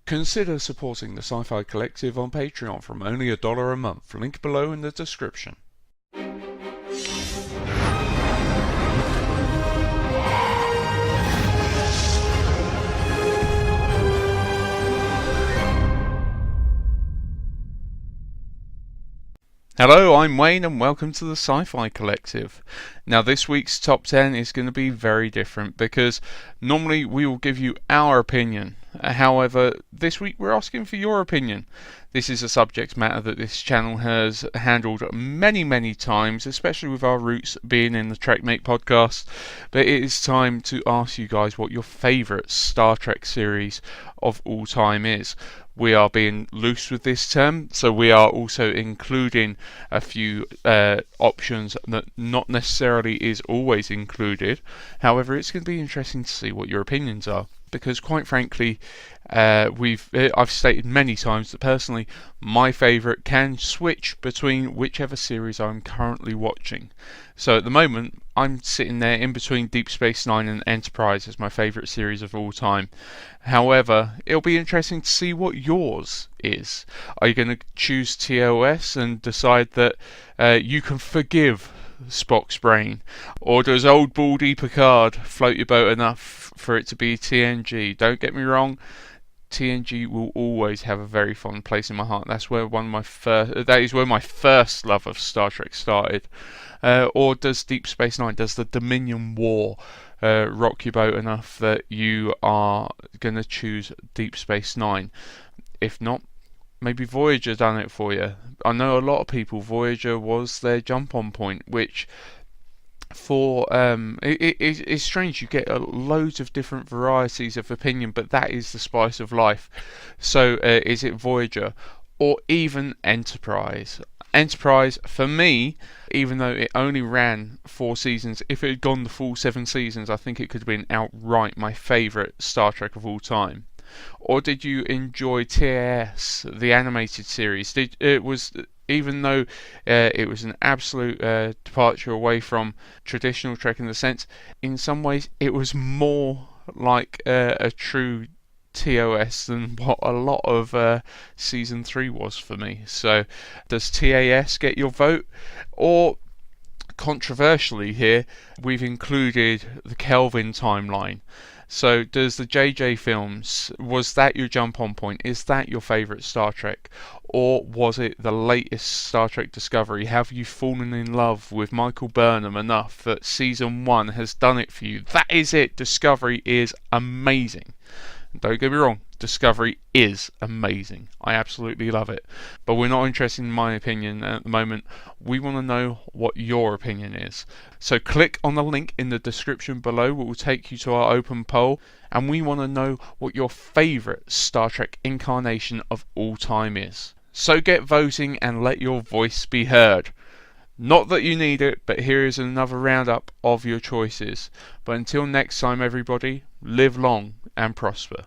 Consider supporting the Sci-Fi Collective on Patreon from only $1 a month. Link below in the description. Hello, I'm Wayne and welcome to the Sci-Fi Collective. Now this week's top 10 is going to be very different because normally we will give you our opinion. However, this week we're asking for your opinion. This is a subject matter that this channel has handled many times, especially with our roots being in the Trekmate podcast. But it is time to ask you guys what your favourite Star Trek series of all time is. We are being loose with this term, so we are also including a few options that not necessarily is always included. However, it's going to be interesting to see what your opinions are, because quite frankly, I've stated many times that personally my favourite can switch between whichever series I'm currently watching. So at the moment I'm sitting there in between Deep Space Nine and Enterprise as my favourite series of all time. However, it'll be interesting to see what yours is. Are you going to choose TOS and decide that you can forgive Spock's brain, or does old baldy Picard float your boat enough for it to be TNG? Don't get me wrong, TNG will always have a very fond place in my heart. That is where my first love of Star Trek started. Or does Deep Space Nine, does the Dominion War rock your boat enough that you are going to choose Deep Space Nine? If not, maybe Voyager done it for you. I know a lot of people, Voyager was their jump on point, which it's strange. You get loads of different varieties of opinion, but that is the spice of life. So is it Voyager or even Enterprise? Enterprise, for me, even though it only ran 4 seasons, if it had gone the full 7 seasons, I think it could have been outright my favourite Star Trek of all time. Or did you enjoy TAS, the animated series? Even though it was an absolute departure away from traditional Trek in the sense, in some ways it was more like a true TOS than what a lot of season 3 was for me. So does TAS get your vote? Or controversially here, we've included the Kelvin timeline. So does the JJ films, was that your jump on point? Is that your favourite Star Trek? Or was it the latest Star Trek Discovery? Have you fallen in love with Michael Burnham enough that season 1 has done it for you? That is it. Discovery is amazing. Don't get me wrong, Discovery is amazing. I absolutely love it. But we're not interested in my opinion at the moment. We want to know what your opinion is. So click on the link in the description below, which will take you to our open poll. And we want to know what your favourite Star Trek incarnation of all time is. So get voting and let your voice be heard. Not that you need it, but here is another roundup of your choices. But until next time, everybody, live long and prosper.